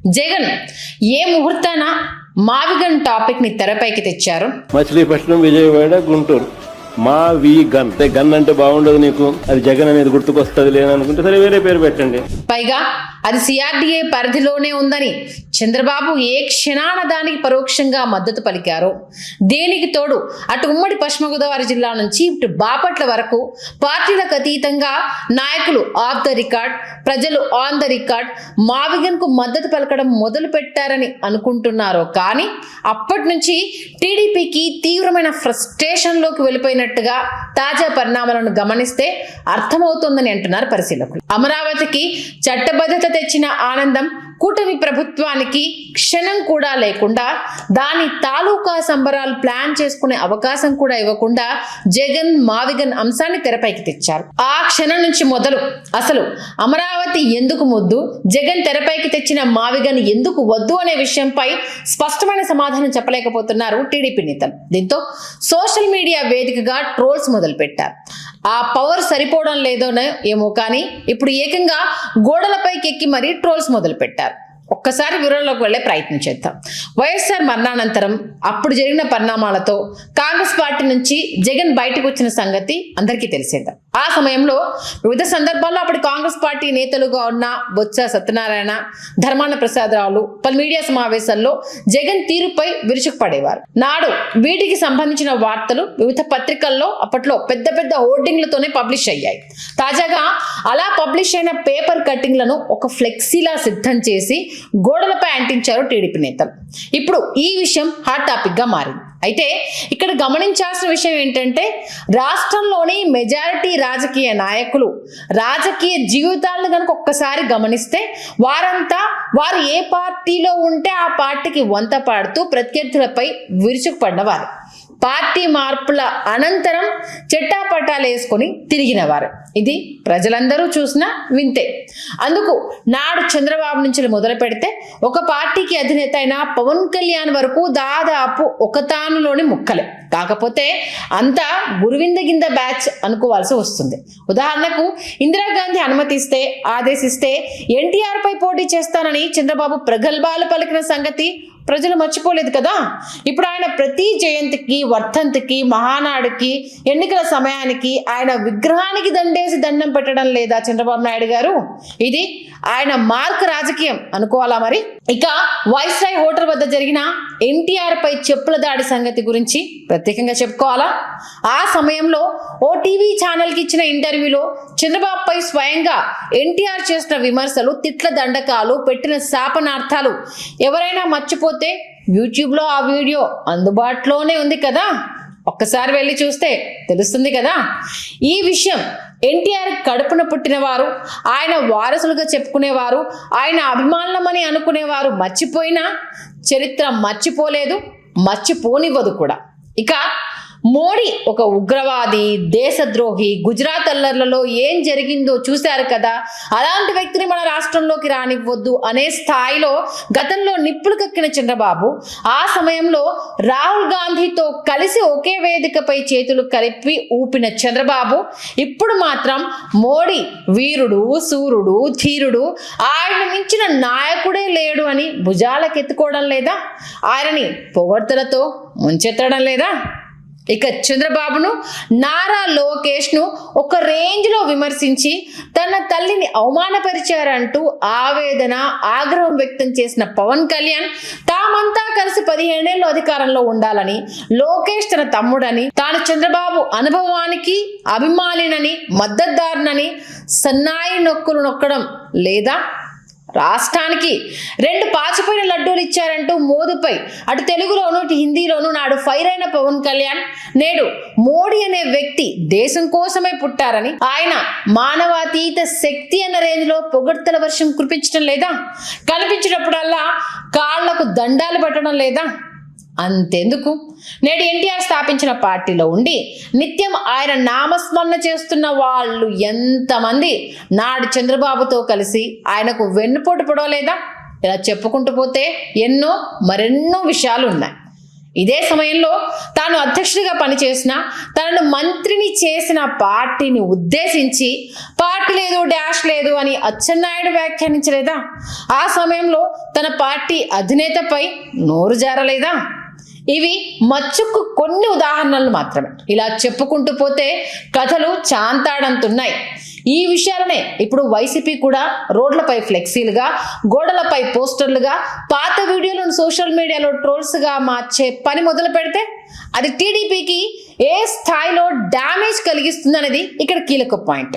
జగన్ ఏ ముహూర్తాన మావిగన్ topic ని తెరపైకి తెచ్చారు. మచిలీపట్నం, విజయవాడ, గుంటూరు మావిగన్. గన్ అంటే బాగుండదు, నీకు అది జగన్ అనేది గుర్తుకొస్తుంది లేననుకుంటే సరే వేరే పేరు పెట్టండి. పైగా అది సిఆర్డీఏ పరిధిలోనే ఉందని చంద్రబాబు ఏ క్షణాన దానికి పరోక్షంగా మద్దతు పలికారు. దీనికి తోడు అటు ఉమ్మడి పశ్చిమ గోదావరి జిల్లా నుంచి ఇటు బాపట్ల వరకు పార్టీలకు అతీతంగా నాయకులు ఆఫ్ ద రికార్డ్, ప్రజలు ఆన్ ద రికార్డ్ మావిగన్ కు మద్దతు పలకడం మొదలు పెట్టారని అనుకుంటున్నారు. కానీ అప్పటి నుంచి టీడీపీకి తీవ్రమైన ఫ్రస్ట్రేషన్ లోకి వెళ్ళిపోయినట్టుగా తాజా పరిణామాలను గమనిస్తే అర్థమవుతోందని అంటున్నారు పరిశీలకులు. అమరావతికి చట్టబద్ధత తెచ్చిన ఆనందం కూటమి ప్రభుత్వానికి క్షణం కూడా లేకుండా దాని తాలూకా సంబరాలు ప్లాన్ చేసుకునే అవకాశం కూడా ఇవ్వకుండా జగన్ మావిగన్ అంశాన్ని తెరపైకి తెచ్చారు. ఆ క్షణం నుంచి మొదలు అసలు అమరావతి ఎందుకు ముద్దు, జగన్ తెరపైకి తెచ్చిన మావిగన్ ఎందుకు వద్దు అనే విషయంపై స్పష్టమైన సమాధానం చెప్పలేకపోతున్నారు టీడీపీ నేతలు. దీంతో సోషల్ మీడియా వేదికగా ట్రోల్స్ మొదలు పెట్టారు. ఆ పవర్ సరిపోవడం లేదోనో ఏమో కానీ ఇప్పుడు ఏకంగా గోడలపైకి ఎక్కి మరీ ట్రోల్స్ మొదలు పెట్టారు. ఒక్కసారి వివరాల్లోకి వెళ్లే ప్రయత్నం చేద్దాం. వైఎస్ఆర్ మరణానంతరం అప్పుడు జరిగిన పరిణామాలతో కాంగ్రెస్ పార్టీ నుంచి జగన్ బయటకు వచ్చిన సంగతి అందరికీ తెలిసేది. ఆ సమయంలో వివిధ సందర్భాల్లో అప్పటి కాంగ్రెస్ పార్టీ నేతలుగా ఉన్న బొత్స సత్యనారాయణ, ధర్మాన ప్రసాదరావులు పలు మీడియా సమావేశాల్లో జగన్ తీరుపై విరుచుకుపడేవారు. నాడు వీటికి సంబంధించిన వార్తలు వివిధ పత్రికల్లో అప్పట్లో పెద్ద పెద్ద హోర్డింగ్లతోనే పబ్లిష్ అయ్యాయి. తాజాగా అలా పబ్లిష్ అయిన పేపర్ కట్టింగ్లను ఒక ఫ్లెక్సీలా సిద్ధం చేసి గోడలపై అంటించారు టీడీపీ నేతలు. ఇప్పుడు ఈ విషయం హాట్ టాపిక్ గా మారింది. అయితే ఇక్కడ గమనించాల్సిన విషయం ఏంటంటే రాష్ట్రంలోని మెజారిటీ రాజకీయ నాయకులు రాజకీయ జీవితాలను కనుక ఒక్కసారి గమనిస్తే వారంతా వారు ఏ పార్టీలో ఉంటే ఆ పార్టీకి వంత పాడుతూ ప్రత్యర్థులపై విరుచుకుపడ్డవారు. పార్టీ మార్పుల అనంతరం చెట్టాపట్టాలు వేసుకొని తిరిగినవారు. ఇది ప్రజలందరూ చూసిన వింతే. అందుకు నాడు చంద్రబాబు నుంచి మొదలు పెడితే ఒక పార్టీకి అధినేత అయిన పవన్ కళ్యాణ్ వరకు దాదాపు ఒక తానులోని ముక్కలే. కాకపోతే అంతా గురువింద బ్యాచ్ అనుకోవాల్సి వస్తుంది. ఉదాహరణకు ఇందిరాగాంధీ అనుమతిస్తే ఆదేశిస్తే ఎన్టీఆర్ పై పోటీ చేస్తానని చంద్రబాబు ప్రగల్భాలు పలికిన సంగతి ప్రజలు మర్చిపోలేదు కదా. ఇప్పుడు ఆయన ప్రతి జయంతికి, వర్ధంతికి, మహానాడుకి, ఎన్నికల సమయానికి ఆయన విగ్రహానికి దండేసి దండం పెట్టడం లేదా చంద్రబాబు నాయుడు గారు? ఇది ఆయన మార్క్ రాజకీయం అనుకోవాలా మరి? ఇక వైస్రాయ్ హోటల్ వద్ద జరిగిన ఎన్టీఆర్ పై చెప్పుల దాడి సంగతి గురించి ప్రత్యేకంగా చెప్పుకోవాలా? ఆ సమయంలో ఓ టీవీ ఛానల్ కి ఇచ్చిన ఇంటర్వ్యూలో చంద్రబాబు పై స్వయంగా ఎన్టీఆర్ చేసిన విమర్శలు, తిట్ల దండకాలు, పెట్టిన శాపనార్థాలు ఎవరైనా మర్చిపోతే యూట్యూబ్ లో ఆ వీడియో అందుబాటులోనే ఉంది కదా. ఒక్కసారి వెళ్ళి చూస్తే తెలుస్తుంది కదా. ఈ విషయం ఎన్టీఆర్ కడుపున పుట్టినవారు, ఆయన వారసులుగా చెప్పుకునేవారు, ఆయన అభిమానులమని అనుకునేవారు మర్చిపోయినా చరిత్ర మర్చిపోలేదు, మర్చిపోనివ్వదు కూడా. ఇక మోడీ ఒక ఉగ్రవాది, దేశద్రోహి, గుజరాత్ అల్లర్లలో ఏం జరిగిందో చూశారు కదా. అలాంటి వ్యక్తిని మన రాష్ట్రంలోకి రానివ్వద్దు అనే స్థాయిలో గతంలో నిప్పులు కక్కిన చంద్రబాబు ఆ సమయంలో రాహుల్ గాంధీతో కలిసి ఒకే వేదికపై చేతులు కలిపి ఊపిన చంద్రబాబు ఇప్పుడు మాత్రం మోడీ వీరుడు, సూర్యుడు, ధీరుడు, ఆయన మించిన నాయకుడే లేడు అని భుజాలకెత్తుకోవడం లేదా? ఆయనని పొగడ్తలతో ముంచెత్తడం లేదా? ఇక చంద్రబాబును, నారా లోకేష్ ను ఒక రేంజ్ లో విమర్శించి తన తల్లిని అవమానపరిచారంటూ ఆవేదన, ఆగ్రహం వ్యక్తం చేసిన పవన్ కళ్యాణ్ తామంతా కలిసి 15 ఏళ్ళు అధికారంలో ఉండాలని, లోకేష్ తన తమ్ముడని, తాను చంద్రబాబు అనుభవానికి అభిమానినని, మద్దతుదారునని సన్నాయి నొక్కులు నొక్కడం లేదా? రాష్ట్రానికి 2 పాచిపోయిన లడ్డూలు ఇచ్చారంటూ మోదీపై అటు తెలుగులోను ఇటు హిందీలోను నాడు ఫైర్ అయిన పవన్ కళ్యాణ్ నేడు మోడీ అనే వ్యక్తి దేశం కోసమే పుట్టారని, ఆయన మానవాతీత శక్తి అన్న రేంజ్ లో పొగడ్తల వర్షం కురిపించడం లేదా? కనిపించినప్పుడల్లా కాళ్లకు దండాలు పెట్టడం లేదా? అంతెందుకు, నేడు ఎన్టీఆర్ స్థాపించిన పార్టీలో ఉండి నిత్యం ఆయన నామస్మరణ చేస్తున్న వాళ్ళు ఎంతమంది నాడు చంద్రబాబుతో కలిసి ఆయనకు వెన్నుపోటు పడవలేదా? ఇలా చెప్పుకుంటూ పోతే మరెన్నో విషయాలు ఉన్నాయి. ఇదే సమయంలో తాను అధ్యక్షుడిగా పనిచేసిన తనను మంత్రిని చేసిన పార్టీని ఉద్దేశించి పార్టీ లేదు డాష్ లేదు అని అచ్చెన్నాయుడు వ్యాఖ్యానించలేదా? ఆ సమయంలో తన పార్టీ అధినేతపై నోరు జారలేదా? ఇవి మచ్చుకు కొన్ని ఉదాహరణలు మాత్రమే. ఇలా చెప్పుకుంటూ పోతే కథలు చాంతాడంతున్నాయి. ఈ విషయాలనే ఇప్పుడు వైసీపీ కూడా రోడ్లపై ఫ్లెక్సీలుగా, గోడలపై పోస్టర్లుగా, పాత వీడియోలను సోషల్ మీడియాలో ట్రోల్స్గా మార్చే పని మొదలు పెడితే అది టీడీపీకి ఏ స్థాయిలో డ్యామేజ్ కలిగిస్తుంది అనేది ఇక్కడ కీలక పాయింట్.